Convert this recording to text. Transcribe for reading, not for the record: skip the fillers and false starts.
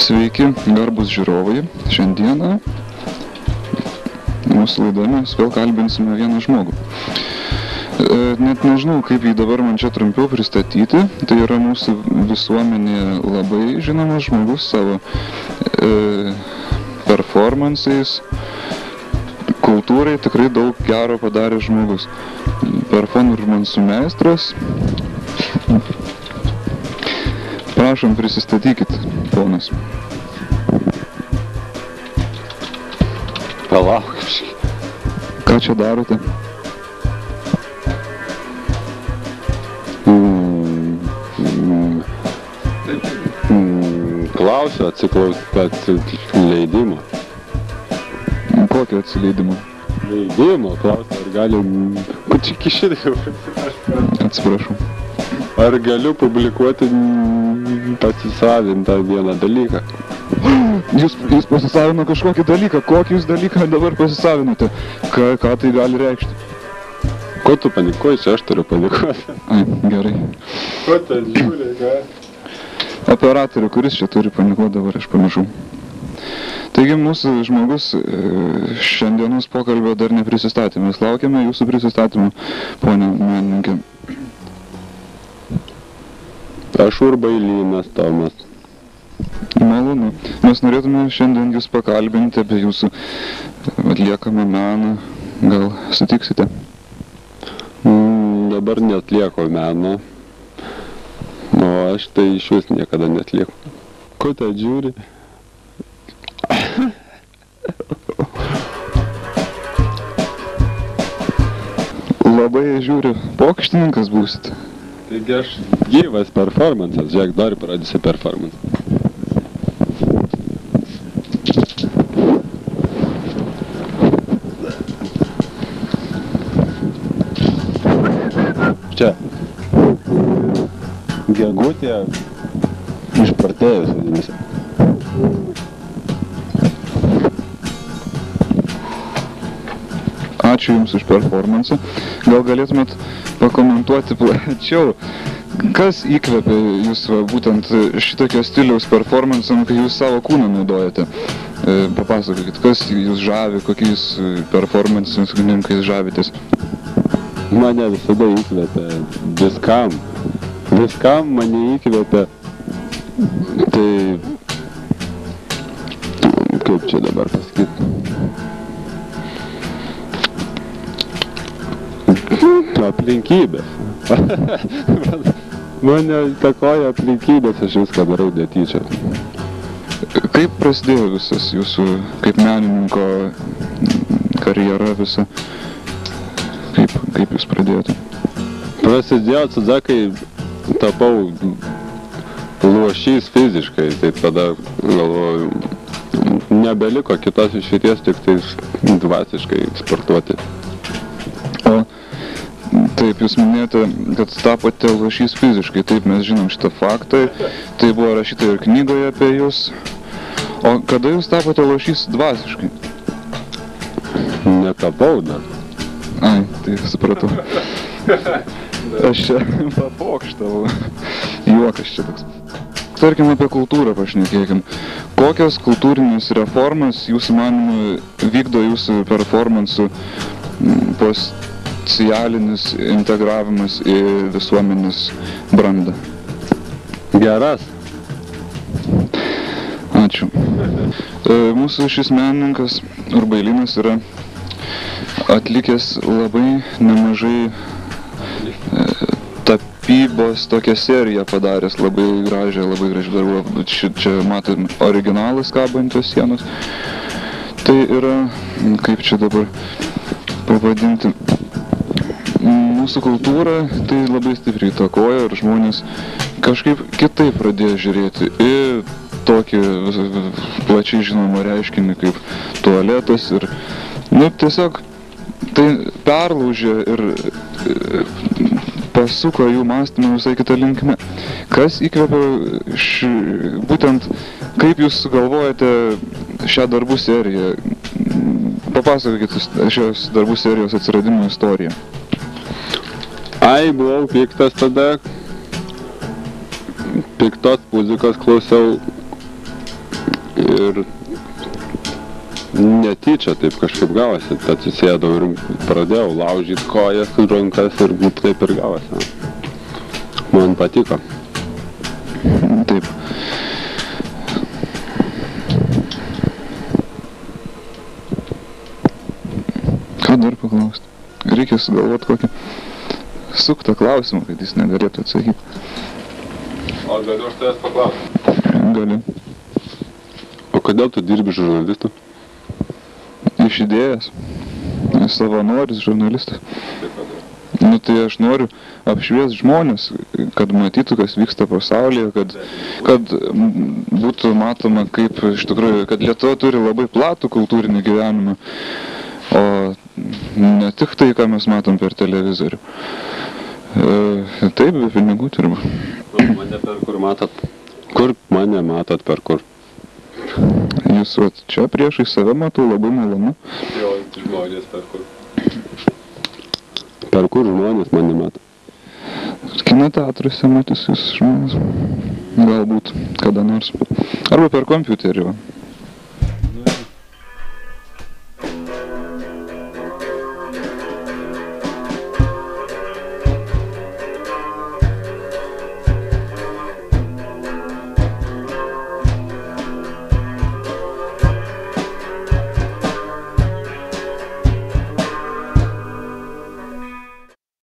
Sveiki, garbūs žiūrovai. Šiandieną mūsų laidoje mes vėl kalbinsime vieną žmogų. Net nežinau, kaip jį dabar man čia trumpiau pristatyti. Tai yra mūsų visuomenėje labai žinomas žmogus savo performansais. Kultūrai tikrai daug gero padarė žmogus. Performansų meistras. Prašom, prisistatykit, ponas. Palauk. Ką čia darote? Klausiu, atsileidimo. Kokio atsileidimo? Leidimo, klausiu, ar galim... Čia kišinai. Atsiprašau. Ar galiu publikuoti pasisavintą vieną dalyką? Jūs pasisavino kažkokį dalyką. Kokį jūs dalyką dabar pasisavinote? Ką tai gali reikšti? Ko tu panikuoji, čia aš turiu panikuoti. Ai, gerai. Ko tu žiūri, ką? Operatorių, kuris čia turi panikuoti dabar, aš pamiršau. Taigi mūsų žmogus šiandienos pokalbio dar neprisistatė. Mes laukiame jūsų prisistatymą, ponia menininkė. Aš Urbailynas Tomas. Malonu. Mes norėtume šiandien jūs pakalbinti apie jūsų atliekamą meną. Gal sutiksite? Dabar neatlieku meno. O aš tai iš vis niekada neatlieku. Ko tą žiūri? Labai žiūriu, pokštininkas būsit. Taigi aš gyvas performansas, žiūrėk, dar parodysiu performansą. Čia. Gegutė išpartėjus, vadinasi. Ačiū Jums už performansą. Gal galėtumėt pakomentuoti plačiau, kas įkvėpė Jūs būtent šitokio stiliaus performansam, kai Jūs savo kūną naudojate? Papasakokit, kas Jūs žavi, kokiais performansininkais žavitės? Mane visada įkvėpė viskam. Viskam mane įkvėpė. Tai... Kaip čia dabar pasakyti? Aplinkybės. Mane įtakoja aplinkybės, aš viską darau netyčia. Kaip prasidėjo visas jūsų kaip menininko karjera visa? Kaip jūs pradėjote? Prasidėjo tada, kai tapau luošys fiziškai, tai tada galvoju, nebeliko kitos išeities, tik tai dvasiškai sportuoti. O taip, jūs minėjote, kad tapote luošys fiziškai, taip mes žinom šitą faktą, tai buvo rašyta ir knygoje apie jūs. O kada jūs tapote luošys dvasiškai? Netapau dar. Ai, tai supratau. Aš čia papokštavau. Juokas čia toks. Tarkim, apie kultūrą pašnekėkim. Kokios kultūrinės reformas jūsų manymu vykdo jūsų performansų socialinis integravimas į visuomenės brandą? Geras. Ačiū. Mūsų šis menininkas Urbailynas yra atlikęs labai nemažai tapybos tokią seriją padaręs, labai gražią darbą. Čia matom originalas kabančios sienos. Tai yra, kaip čia dabar pavadinti, mūsų kultūrą tai labai stipriai įtakoja ir žmonės kažkaip kitaip pradėjo žiūrėti į tokį plačiai žinomą reiškinį kaip tualetas ir, tiesiog tai perlaužė ir pasuko jų mąstymą visai kitą linkme. Kas įkvėpė būtent, kaip jūs sugalvojate šią darbų seriją? Papasakokit šios darbų serijos atsiradimo istoriją. Buvau piktas tada. Piktos muzikos klausiau Ir netyčia taip kažkaip gavosi. Atsisėdau ir pradėjau laužyti kojas ir rankas ir taip ir gavosi. Man patiko. Taip. Ką dar paklausti? Reikia sugalvoti kokį suktą klausimą, kad jis negalėtų atsakyti. O galiu aš tavęs paklausti? Gali. O kodėl tu dirbi žurnalistu? Iš idėjas. Savanoris, žurnalistas. Nu tai aš noriu apšviesti žmonės, kad matytų, kas vyksta pasaulyje, kad būtų matoma, kaip iš tikrųjų, kad Lietuva turi labai platų kultūrinį gyvenimą, o ne tik tai, ką mes matom per televizorių. Taip, be pinigų dirba. Mane per kur matot? Kur mane matot per kur? Jūs vat, čia priešai save matau, labai malonu. Jo, žmonės per kur? Per kur žmonės mane mato? Kino teatruose matys jūs žmonės. Galbūt kada nors. Arba per kompiuterį. Va.